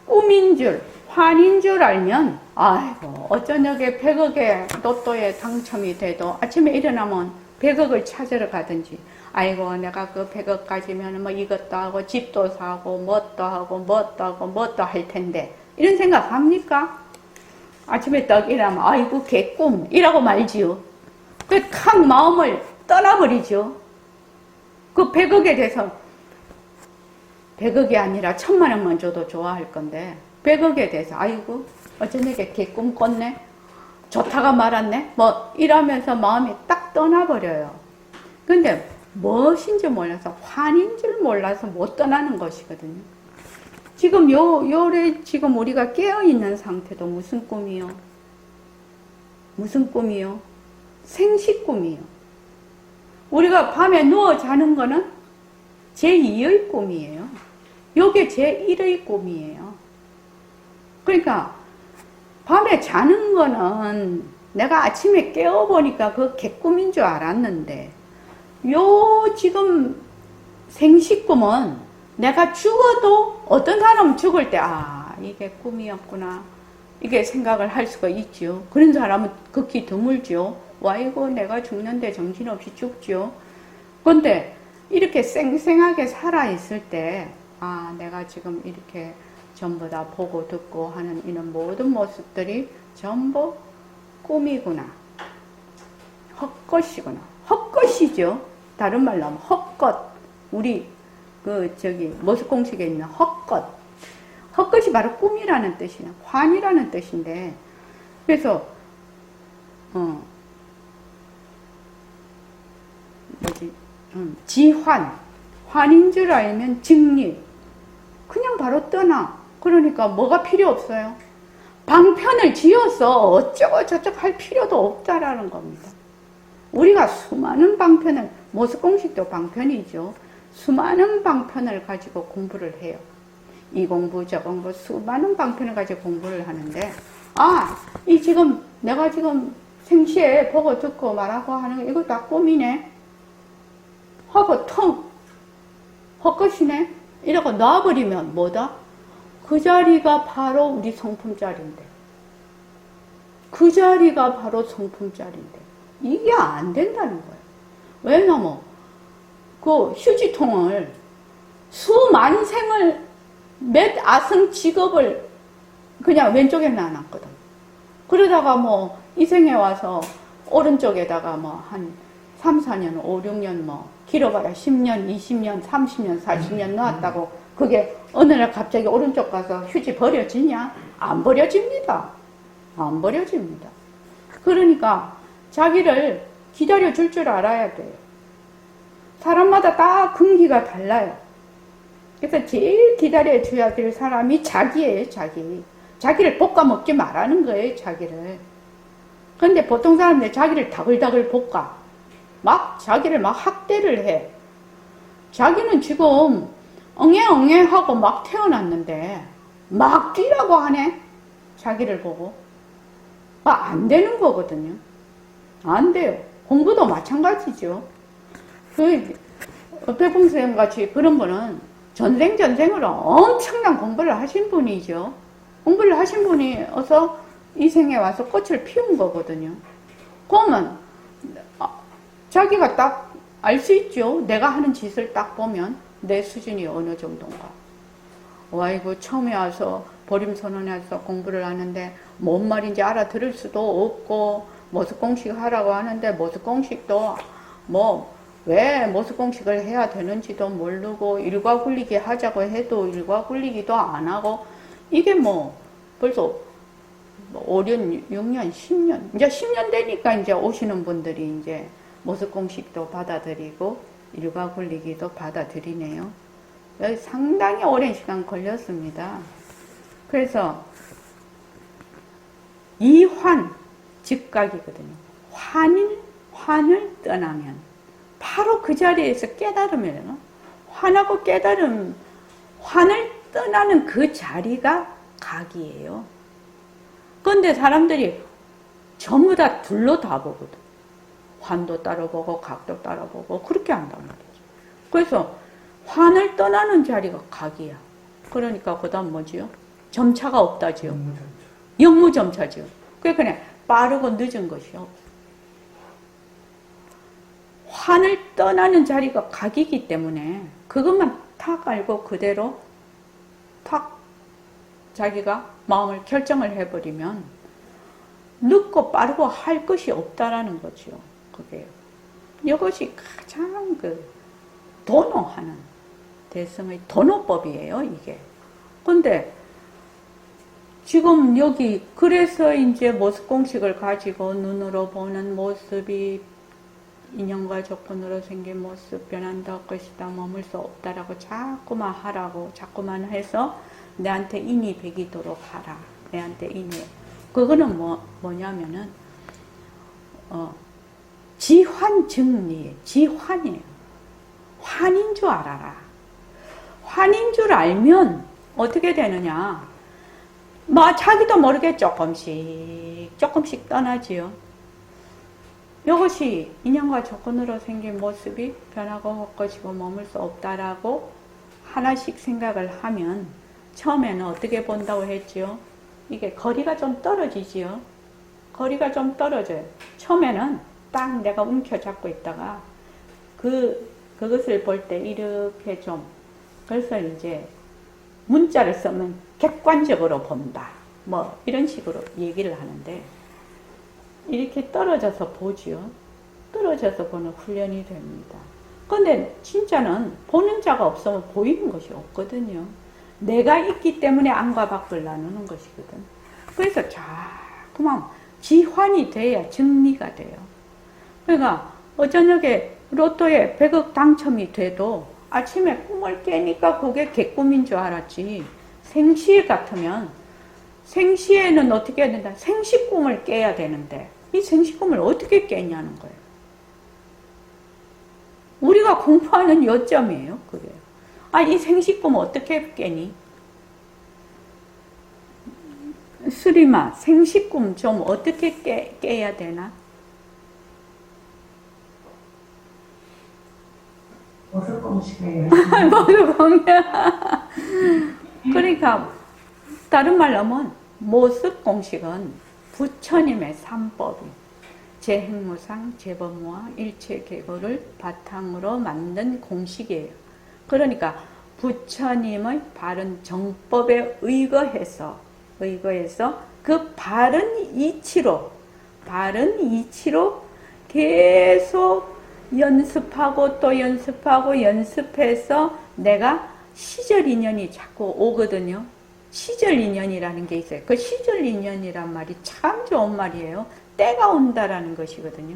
꿈인 줄, 환인 줄 알면 어저녁에 100억에 로또에 당첨이 돼도 아침에 일어나면 100억을 찾으러 가든지 아이고 내가 그 100억 가지면 뭐 이것도 하고 집도 사고 뭣도 하고 할 텐데 이런 생각 합니까? 아침에 딱 일어나면 아이고 개꿈 이라고 말지요. 그 칵 마음을 떠나버리죠. 그 100억에 대해서 100억이 아니라 1000만 원만 줘도 좋아할 건데 100억에 대해서 아이고 어저녁에 개꿈 꿨네 좋다가 말았네 뭐 이러면서 마음이 딱 떠나버려요. 근데 무엇인지 몰라서 환인 줄 몰라서 못 떠나는 것이거든요. 지금 요래 지금 우리가 깨어있는 상태도 무슨 꿈이요? 무슨 꿈이요? 생시 꿈이요. 우리가 밤에 누워 자는 거는 제2의 꿈이에요. 요게 제1의 꿈이에요. 그러니까 밤에 자는 거는 내가 아침에 깨어보니까 그 개꿈인 줄 알았는데 요 지금 생시꿈은 내가 죽어도 어떤 사람은 죽을 때 이게 꿈이었구나 이게 생각을 할 수가 있죠. 그런 사람은 극히 드물죠. 이거 내가 죽는데 정신없이 죽죠. 그런데 이렇게 쌩쌩하게 살아있을 때 내가 지금 이렇게 전부 다 보고 듣고 하는 이런 모든 모습들이 전부 꿈이구나. 헛것이구나. 헛것이죠. 다른 말로 하면 헛것. 우리 모습공식에 있는 헛것. 헛것이 바로 꿈이라는 뜻이에요. 환이라는 뜻인데, 그래서 지환. 환인 줄 알면 직립. 그냥 바로 떠나. 그러니까 뭐가 필요 없어요. 방편을 지어서 어쩌고 저쩌고 할 필요도 없다라는 겁니다. 우리가 수많은 방편을, 모습공식도 방편이죠. 수많은 방편을 가지고 공부를 해요. 이 공부, 저 공부, 수많은 방편을 가지고 공부를 하는데, 내가 지금 생시에 보고 듣고 말하고 하는 거, 이거 다 꿈이네? 하고 헛것이네? 이러고 놔버리면 뭐다? 그 자리가 바로 우리 성품 자리인데. 그 자리가 바로 성품 자리인데. 이게 안 된다는 거예요. 왜냐면, 그 휴지통을 수만 생을 몇 아승 직업을 그냥 왼쪽에 놔놨거든. 그러다가 이 생에 와서 오른쪽에다가 한 3, 4년, 5, 6년 길어봐야 10년, 20년, 30년, 40년 놓았다고 그게 어느 날 갑자기 오른쪽 가서 휴지 버려지냐? 안 버려집니다. 안 버려집니다. 그러니까 자기를 기다려 줄 줄 알아야 돼요. 사람마다 다 금기가 달라요. 그래서 제일 기다려 줘야 될 사람이 자기예요, 자기. 자기를 볶아 먹지 말라는 거예요, 자기를. 근데 보통 사람들 자기를 다글다글 볶아. 자기를 학대를 해. 자기는 지금 엉애엉애 하고 막 태어났는데 막 뛰라고 하네. 자기를 보고. 안 되는 거거든요. 안 돼요. 공부도 마찬가지죠. 백봉선생님 같이 그런 분은 전생으로 엄청난 공부를 하신 분이죠. 공부를 하신 분이 어서 이 생에 와서 꽃을 피운 거거든요. 그러면 자기가 딱 알 수 있죠. 내가 하는 짓을 딱 보면 내 수준이 어느 정도인가. 이거 처음에 와서 보림선언해서 공부를 하는데 뭔 말인지 알아들을 수도 없고 모습공식 하라고 하는데 모습공식도 왜 모습공식을 해야 되는지도 모르고 일과 굴리기 하자고 해도 일과 굴리기도 안 하고 이게 벌써 5년, 6년, 10년 이제 10년 되니까 이제 오시는 분들이 이제 모습공식도 받아들이고 일과 굴리기도 받아들이네요. 상당히 오랜 시간 걸렸습니다. 그래서 이환, 즉각이거든요. 환을 떠나면 바로 그 자리에서 깨달으면 환하고 깨달음, 환을 떠나는 그 자리가 각이에요. 그런데 사람들이 전부 다 둘로 다 보거든. 환도 따로 보고 각도 따로 보고 그렇게 한단 말이죠. 그래서 환을 떠나는 자리가 각이야. 그러니까 그 다음 뭐지요? 점차가 없다지요. 영무점차죠. 그냥 빠르고 늦은 것이 없어. 환을 떠나는 자리가 각이기 때문에 그것만 탁 알고 그대로 탁 자기가 마음을 결정을 해버리면 늦고 빠르고 할 것이 없다라는 거죠. 그게 이것이 가장 도노하는 대승의 도노법이에요, 이게. 근데 지금 여기 그래서 이제 모습공식을 가지고 눈으로 보는 모습이 인연과 조건으로 생긴 모습 변한다 할 것이다 머물 수 없다라고 자꾸만 하라고 자꾸만 해서 내한테 인이 배기도록 하라. 내한테 인이. 그거는 뭐냐면은 지환증리예요. 지환이에요. 환인 줄 알아라. 환인 줄 알면 어떻게 되느냐. 자기도 모르게 조금씩 떠나지요. 이것이 인연과 조건으로 생긴 모습이 변하고 헛것이고 머물 수 없다라고 하나씩 생각을 하면 처음에는 어떻게 본다고 했지요? 이게 거리가 좀 떨어지지요. 거리가 좀 떨어져요. 처음에는 딱 내가 움켜잡고 있다가 그것을 볼 때 이렇게 좀 그래서 이제 문자를 쓰면 객관적으로 본다. 이런 식으로 얘기를 하는데 이렇게 떨어져서 보지요. 떨어져서 보는 훈련이 됩니다. 근데 진짜는 보는 자가 없으면 보이는 것이 없거든요. 내가 있기 때문에 안과 밖을 나누는 것이거든. 그래서 자꾸만 지환이 돼야 정리가 돼요. 그러니까 어저녁에 로또에 100억 당첨이 돼도 아침에 꿈을 깨니까 그게 개꿈인 줄 알았지. 생시에 같으면 생시에는 어떻게 해야 된다? 생시꿈을 깨야 되는데 이 생시꿈을 어떻게 깨냐는 거예요. 우리가 공부하는 요점이에요. 그게. 이 생시꿈 어떻게 깨니? 수리마, 생시꿈 좀 어떻게 깨야 되나? 모습 공식이에요. 그러니까 다른 말로 하면 모습 공식은 부처님의 삼법이 재행무상, 재법무와 일체계고를 바탕으로 만든 공식이에요. 그러니까 부처님의 바른 정법에 의거해서 그 바른 이치로 계속 연습하고 또 연습해서 내가 시절 인연이 자꾸 오거든요. 시절 인연이라는 게 있어요. 그 시절 인연이란 말이 참 좋은 말이에요. 때가 온다라는 것이거든요.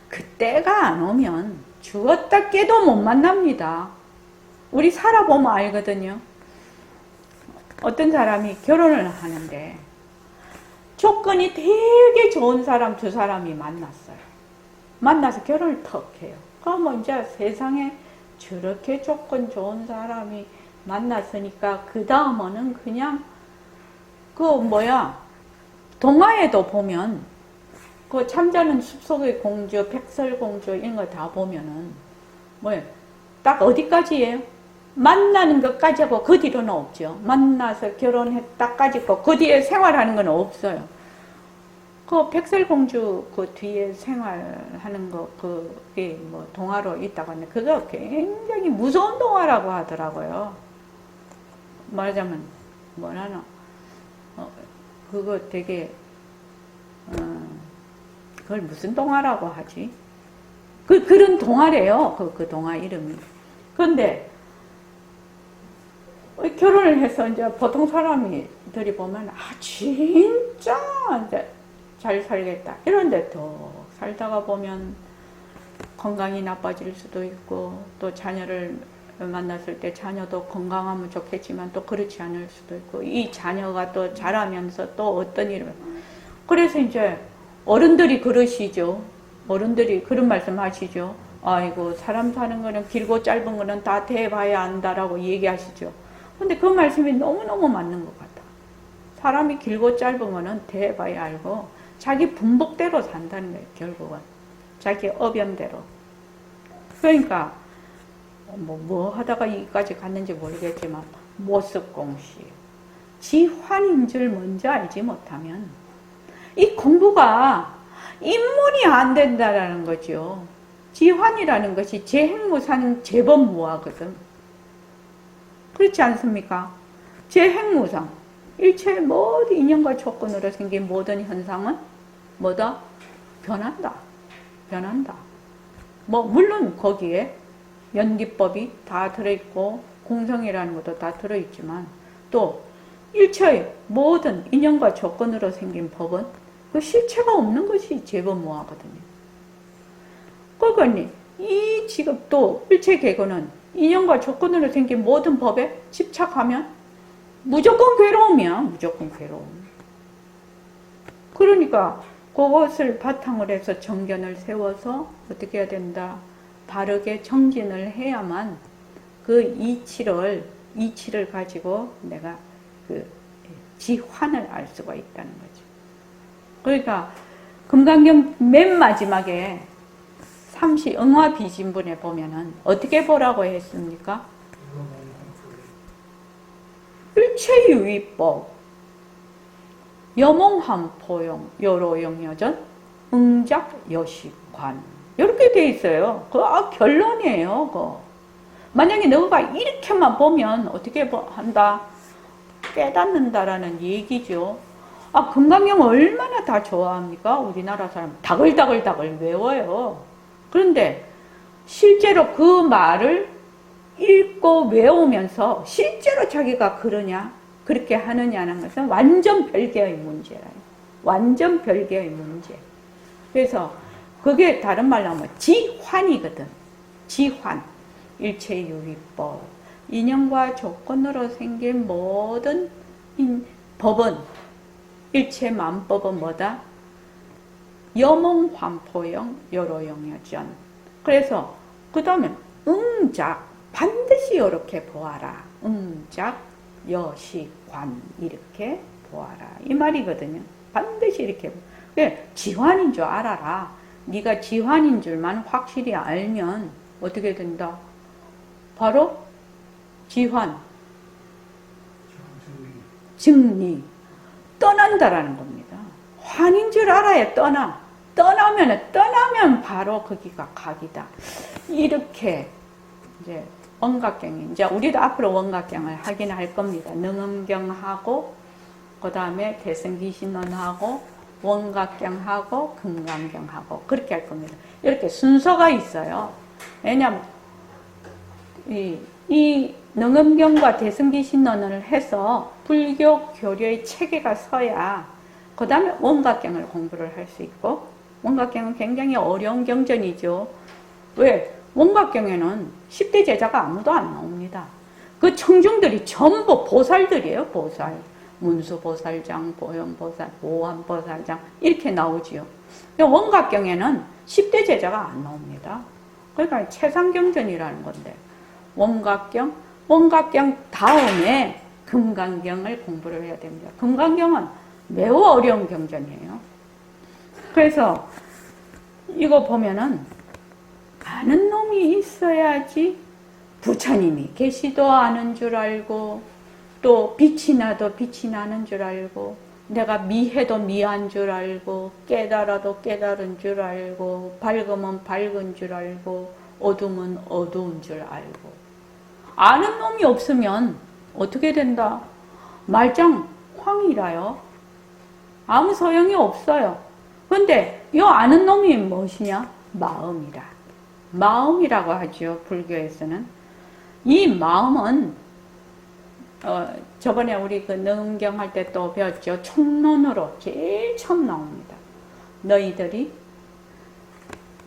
그 때가 안 오면 죽었다 깨도 못 만납니다. 우리 살아보면 알거든요. 어떤 사람이 결혼을 하는데 조건이 되게 좋은 사람 두 사람이 만났어요. 만나서 결혼을 턱 해요. 그러면 이제 세상에 저렇게 조건 좋은 사람이 만났으니까 그 다음은 그냥 동화에도 보면 그 잠자는 숲속의 공주, 백설공주 이런 거 다 보면은 딱 어디까지예요? 만나는 것까지 하고 그 뒤로는 없죠. 만나서 결혼했다까지 그 뒤에 생활하는 건 없어요. 그 백설공주 그 뒤에 생활하는 거 그게 동화로 있다고 하는데 그거 굉장히 무서운 동화라고 하더라고요. 말하자면 그거 되게 그걸 무슨 동화라고 하지? 그런 동화래요. 그 동화 이름이. 그런데 결혼을 해서 이제 보통 사람들이 보면 진짜 이제 잘 살겠다 이런데 더 살다가 보면 건강이 나빠질 수도 있고 또 자녀를 만났을 때 자녀도 건강하면 좋겠지만 또 그렇지 않을 수도 있고 이 자녀가 또 자라면서 또 어떤 일을 그래서 이제 어른들이 그러시죠. 어른들이 그런 말씀 하시죠. 아이고 사람 사는 거는 길고 짧은 거는 다 대봐야 안다라고 얘기하시죠. 근데 그 말씀이 너무너무 맞는 것 같아. 사람이 길고 짧은 거는 대봐야 알고 자기 분복대로 산다는 거예요. 결국은 자기 업연대로. 그러니까 뭐 하다가 여기까지 갔는지 모르겠지만 모습공시 지환인 줄 먼저 알지 못하면 이 공부가 입문이 안 된다라는 거죠. 지환이라는 것이 재행무상 재법무하거든. 그렇지 않습니까? 재행무상 일체의 모든 인연과 조건으로 생긴 모든 현상은 뭐다? 변한다. 물론 거기에 연기법이 다 들어있고 공성이라는 것도 다 들어있지만 또 일체의 모든 인연과 조건으로 생긴 법은 그 실체가 없는 것이 재법무하거든요. 결국은 이 직업도 일체계고는 인연과 조건으로 생긴 모든 법에 집착하면 무조건 괴로움이야. 무조건 괴로움. 그러니까 그것을 바탕으로 해서 정견을 세워서 어떻게 해야 된다. 바르게 정진을 해야만 그 이치를 가지고 내가 그 지환을 알 수가 있다는 거죠. 그러니까 금강경 맨 마지막에 삼시 응화비진분에 보면은 어떻게 보라고 했습니까? 일체유의법 여몽함포용 여로영여전 응작여식관 이렇게 돼 있어요. 그거 결론이에요. 그거. 만약에 너가 이렇게만 보면 어떻게 한다? 깨닫는다라는 얘기죠. 금강경 얼마나 다 좋아합니까? 우리나라 사람 다글다글 외워요. 그런데 실제로 그 말을 읽고 외우면서 실제로 자기가 그렇게 하느냐는 것은 완전 별개의 문제예요. 완전 별개의 문제. 그래서 그게 다른 말로 하면 지환이거든. 지환. 일체유의법. 인연과 조건으로 생긴 모든 법은 일체 만법은 뭐다? 여몽환포영 여로영여전. 그래서 그 다음에 응작 반드시 이렇게 보아라. 응작 여시관 이렇게 보아라 이 말이거든요. 반드시 이렇게. 지환인 줄 알아라. 네가 지환인 줄만 확실히 알면 어떻게 된다? 바로 지환 증리 떠난다라는 겁니다. 환인 줄 알아야 떠나면 바로 거기가 각이다. 이렇게 이제 원각경이 이제 우리도 앞으로 원각경을 하긴 할 겁니다. 능엄경하고 그 다음에 대승기신론하고 원각경하고 금강경하고 그렇게 할 겁니다. 이렇게 순서가 있어요. 왜냐하면 이 능엄경과 대승기신론을 해서 불교 교류의 체계가 서야 그 다음에 원각경을 공부를 할 수 있고 원각경은 굉장히 어려운 경전이죠. 왜? 원각경에는 10대 제자가 아무도 안 나옵니다. 그 청중들이 전부 보살들이에요. 보살. 문수보살장, 보현보살, 보안보살장 이렇게 나오지요. 원각경에는 10대 제자가 안 나옵니다. 그러니까 최상경전이라는 건데 원각경 다음에 금강경을 공부를 해야 됩니다. 금강경은 매우 어려운 경전이에요. 그래서 이거 보면은 아는 놈이 있어야지 부처님이 계시도 아는 줄 알고 또 빛이 나도 빛이 나는 줄 알고 내가 미해도 미한 줄 알고 깨달아도 깨달은 줄 알고 밝으면 밝은 줄 알고 어두우면 어두운 줄 알고 아는 놈이 없으면 어떻게 된다? 말짱 황이라요. 아무 소용이 없어요. 그런데 이 아는 놈이 무엇이냐? 마음이라. 마음이라고 하죠. 불교에서는. 이 마음은 저번에 우리 그 능경 할 때 또 배웠죠. 총론으로 제일 처음 나옵니다. 너희들이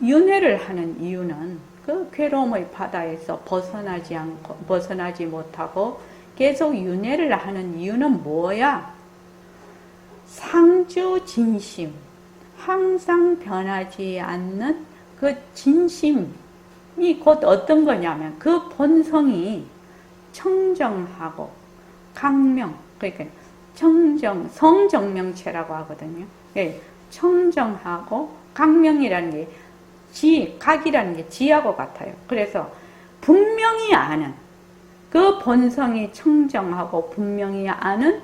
윤회를 하는 이유는 그 괴로움의 바다에서 벗어나지 못하고 계속 윤회를 하는 이유는 뭐야? 상주 진심, 항상 변하지 않는 그 진심이 곧 어떤 거냐면 그 본성이 청정하고 강명, 그러니까 성정명체라고 하거든요. 청정하고 강명이라는 게 각이라는 게 지하고 같아요. 그래서 분명히 아는 그 본성이 청정하고 분명히 아는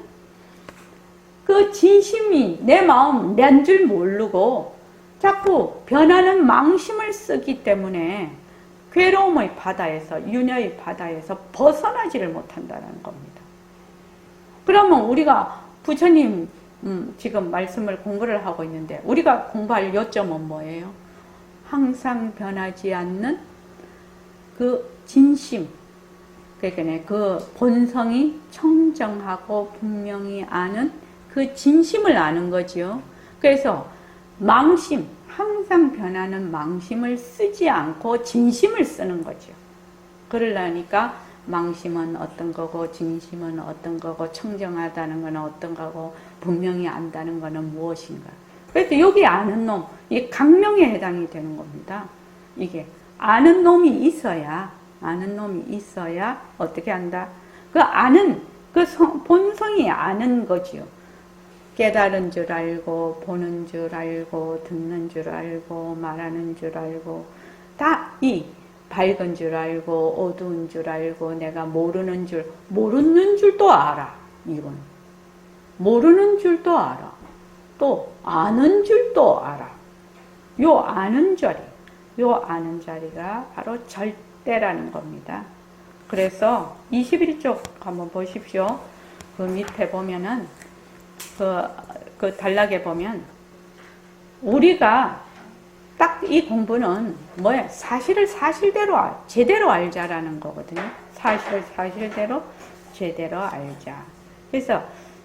그 진심이 내 마음 낸 줄 모르고 자꾸 변하는 망심을 쓰기 때문에 괴로움의 바다에서 윤회의 바다에서 벗어나지를 못한다는 겁니다. 그러면 우리가 부처님 지금 말씀을 공부를 하고 있는데 우리가 공부할 요점은 뭐예요? 항상 변하지 않는 그 진심, 그러니까 그 본성이 청정하고 분명히 아는 그 진심을 아는 거지요. 그래서 망심, 항상 변하는 망심을 쓰지 않고 진심을 쓰는 거죠. 그러려니까 망심은 어떤 거고 진심은 어떤 거고 청정하다는 건 어떤 거고 분명히 안다는 거는 무엇인가. 그래서 여기 아는 놈, 이 강명에 해당이 되는 겁니다. 이게 아는 놈이 있어야 어떻게 한다? 그 아는, 본성이 아는 거지요. 깨달은 줄 알고, 보는 줄 알고, 듣는 줄 알고, 말하는 줄 알고, 다 이 밝은 줄 알고, 어두운 줄 알고, 내가 모르는 줄도 알아. 이건. 모르는 줄도 알아. 또, 아는 줄도 알아. 요 아는 자리가 바로 절대라는 겁니다. 그래서 21쪽 한번 보십시오. 그 밑에 보면은, 그 단락에 보면, 우리가 딱 이 공부는 뭐야? 사실을 사실대로 제대로 알자라는 거거든요. 사실을 사실대로 제대로 알자. 그래서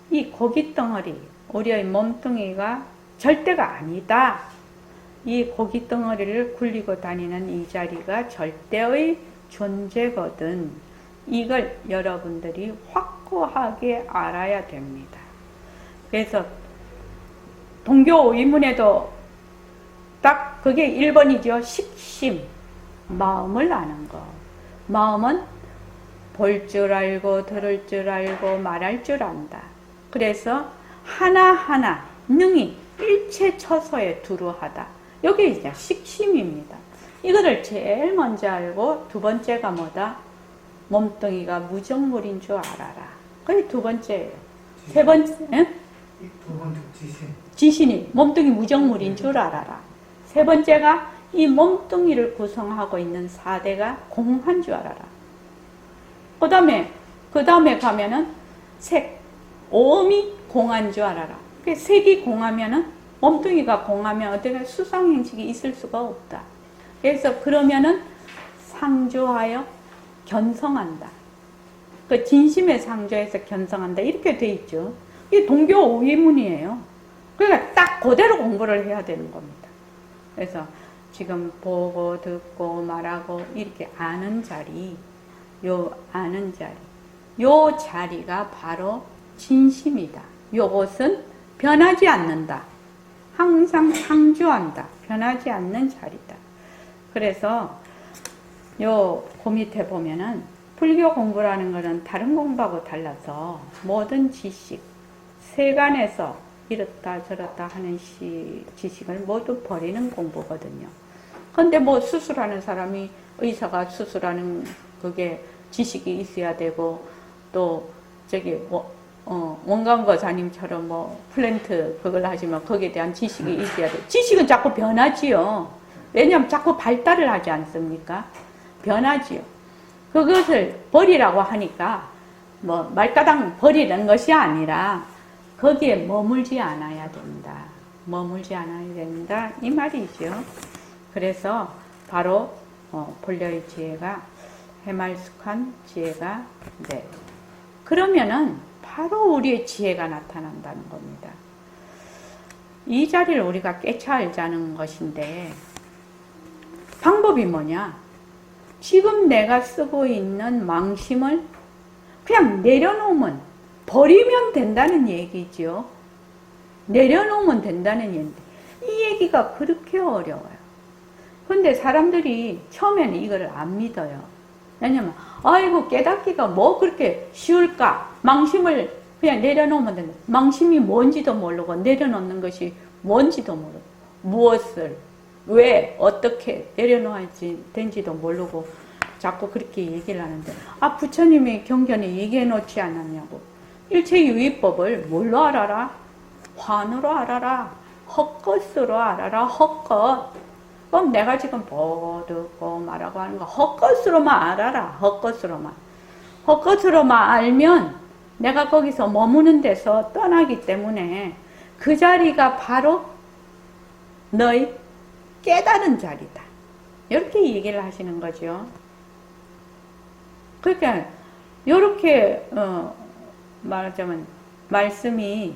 이 고깃덩어리, 우리의 몸뚱이가 절대가 아니다. 이 고깃덩어리를 굴리고 다니는 이 자리가 절대의 존재거든. 이걸 여러분들이 확고하게 알아야 됩니다. 그래서 동교 의문에도 딱 그게 1번이죠. 식심, 마음을 아는 거. 마음은 볼 줄 알고 들을 줄 알고 말할 줄 안다. 그래서 하나하나 능히 일체처소에 두루하다. 여기 이제 식심입니다. 이거를 제일 먼저 알고 두 번째가 뭐다? 몸뚱이가 무정물인 줄 알아라. 그게 두 번째예요. 세 번째, 두 번째 지신이 몸뚱이 무정물인 줄 알아라. 세 번째가 이 몸뚱이를 구성하고 있는 사대가 공한 줄 알아라. 그 다음에 가면은 색, 오음이 공한 줄 알아라. 색이 공하면은, 몸뚱이가 공하면 어떻게 수상행식이 있을 수가 없다. 그래서 그러면은 상조하여 견성한다. 그 진심의 상조해서 견성한다. 이렇게 돼 있죠. 이게 동교 오위문이에요. 그러니까 딱 그대로 공부를 해야 되는 겁니다. 그래서 지금 보고 듣고 말하고 이렇게 아는 자리, 요 자리가 바로 진심이다. 요것은 변하지 않는다. 항상 상주한다. 변하지 않는 자리다. 그래서 그 밑에 보면은 불교 공부라는 것은 다른 공부하고 달라서 모든 지식, 세간에서 이렇다 저렇다 하는 지식을 모두 버리는 공부거든요. 근데 뭐 수술하는 사람이 의사가 수술하는 그게 지식이 있어야 되고 또 저기 원광거사님처럼 뭐 플랜트 그걸 하지만 거기에 대한 지식이 있어야 돼. 지식은 자꾸 변하지요. 왜냐하면 자꾸 발달을 하지 않습니까? 변하지요. 그것을 버리라고 하니까 뭐 말가당 버리는 것이 아니라 거기에 머물지 않아야 된다. 머물지 않아야 된다. 이 말이죠. 그래서 바로 본래의 지혜가 해말숙한 지혜가 네. 그러면은 바로 우리의 지혜가 나타난다는 겁니다. 이 자리를 우리가 깨쳐 알자는 것인데 방법이 뭐냐? 지금 내가 쓰고 있는 망심을 그냥 내려놓으면 버리면 된다는 얘기죠. 내려놓으면 된다는 얘기인데 이 얘기가 그렇게 어려워요. 근데 사람들이 처음에는 이거를 안 믿어요. 왜냐면 아이고 깨닫기가 뭐 그렇게 쉬울까? 망심을 그냥 내려놓으면 된다. 망심이 뭔지도 모르고 내려놓는 것이 뭔지도 모르고 무엇을 왜 어떻게 내려놓아야 된지도 모르고 자꾸 그렇게 얘기를 하는데 부처님이 경전에 얘기해 놓지 않았냐고. 일체유의법을 뭘로 알아라? 환으로 알아라. 헛것으로 알아라. 헛것. 그럼 내가 지금 보고 듣고 말하고 하는 거 헛것으로만 알아라. 헛것으로만. 헛것으로만 알면 내가 거기서 머무는 데서 떠나기 때문에 그 자리가 바로 너의 깨달은 자리다. 이렇게 얘기를 하시는 거죠. 그러니까 이렇게 말하자면 말씀이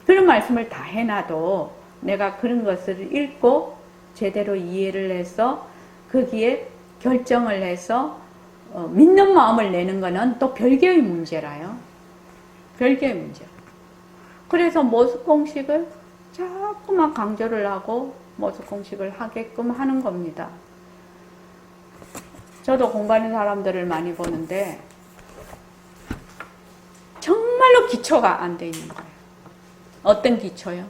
그런 말씀을 다 해놔도 내가 그런 것을 읽고 제대로 이해를 해서 거기에 결정을 해서 믿는 마음을 내는 거는 또 별개의 문제라요. 별개의 문제. 그래서 모습 공식을 자꾸만 강조를 하고 모습 공식을 하게끔 하는 겁니다. 저도 공부하는 사람들을 많이 보는데 정말로 기초가 안 돼 있는 거예요. 어떤 기초요?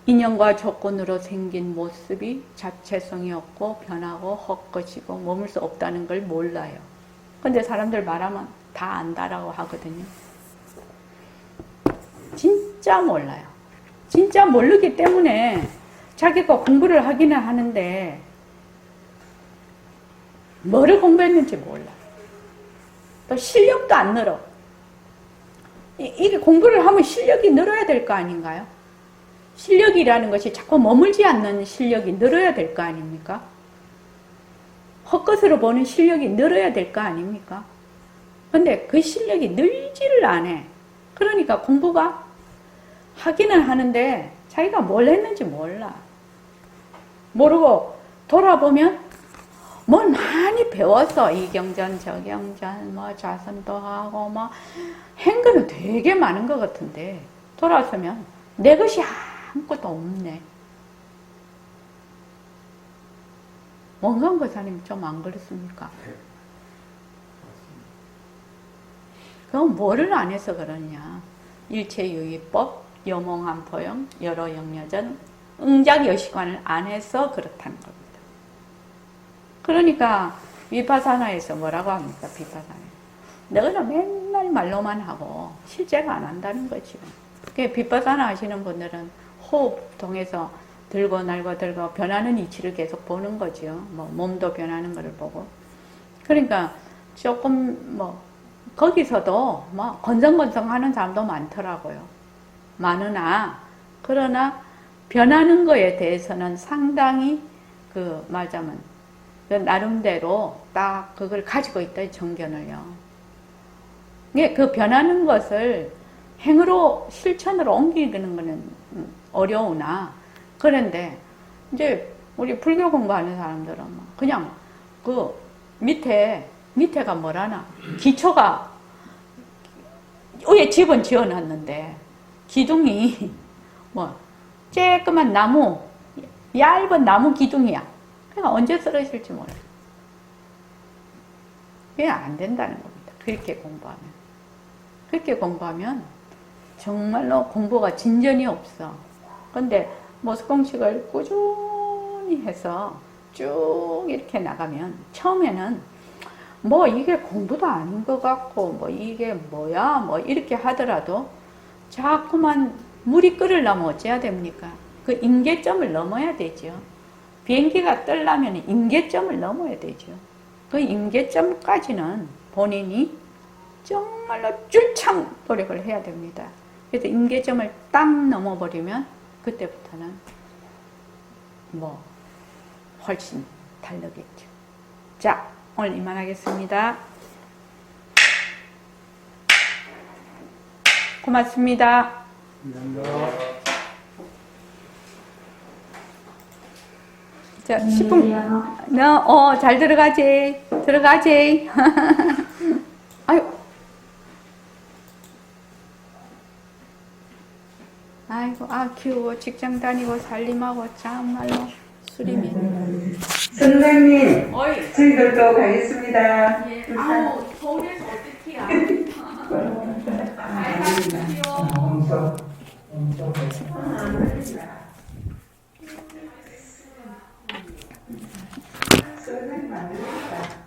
인연과 조건으로 생긴 모습이 자체성이 없고 변하고 헛것이고 머물 수 없다는 걸 몰라요. 근데 사람들 말하면 다 안다라고 하거든요. 진짜 몰라요. 진짜 모르기 때문에 자기가 공부를 하기는 하는데 뭐를 공부했는지 몰라. 또 실력도 안 늘어. 이게 공부를 하면 실력이 늘어야 될 거 아닌가요? 실력이라는 것이 자꾸 머물지 않는 실력이 늘어야 될 거 아닙니까? 헛것으로 보는 실력이 늘어야 될 거 아닙니까? 근데 그 실력이 늘지를 않아. 그러니까 공부가 하기는 하는데 자기가 뭘 했는지 몰라. 모르고 돌아보면 뭘 많이 배웠어. 이경전, 저경전, 뭐 자선도 하고 뭐 행거는 되게 많은 것 같은데 돌아서면 내 것이 아무것도 없네. 원광 거사님 좀 안 그렇습니까? 그건 뭐를 안 해서 그러냐. 일체유의법, 여몽한포영, 여러영여전, 응작여시관을 안 해서 그렇다는 겁니다. 그러니까 비파사나에서 뭐라고 합니까? 비파사나. 내가 맨날 말로만 하고 실제로 안 한다는 거죠. 비파사나 하시는 분들은 호흡 통해서 들고 날고 들고 변하는 이치를 계속 보는 거죠. 뭐 몸도 변하는 것을 보고. 그러니까 조금 뭐 거기서도 뭐 건성건성 하는 사람도 많더라고요. 많으나 그러나 변하는 거에 대해서는 상당히 말하자면 나름대로 딱 그걸 가지고 있다, 정견을요. 그 변하는 것을 행으로, 실천으로 옮기는 거는 어려우나, 그런데 이제 우리 불교 공부하는 사람들은 그냥 밑에가 뭐라나, 기초가, 위에 집은 지어놨는데, 기둥이 쬐끄만 나무, 얇은 나무 기둥이야. 그러니까 언제 쓰러질지 몰라요. 그게 안 된다는 겁니다. 그렇게 공부하면 정말로 공부가 진전이 없어. 근데 모습 공식을 꾸준히 해서 쭉 이렇게 나가면 처음에는 뭐 이게 공부도 아닌 것 같고 뭐 이게 뭐야 뭐 이렇게 하더라도 자꾸만 물이 끓으려면 어째야 됩니까? 그 임계점을 넘어야 되죠. 비행기가 뜨려면 임계점을 넘어야 되죠. 그 임계점까지는 본인이 정말로 줄창 노력을 해야 됩니다. 그래서 임계점을 딱 넘어버리면 그때부터는 뭐 훨씬 다르겠죠. 자, 오늘 이만하겠습니다. 고맙습니다. 감사합니다. 자, 10분. 잘 들어가지. 들어가지. 아유. 아이고, 키우고 직장 다니고 살림하고 참말로 수림이. 선생님, 어이. 저희들도 가겠습니다. 예. 아우, 서울에서 어떻게야? 아이고, 선생님 안 되겠다.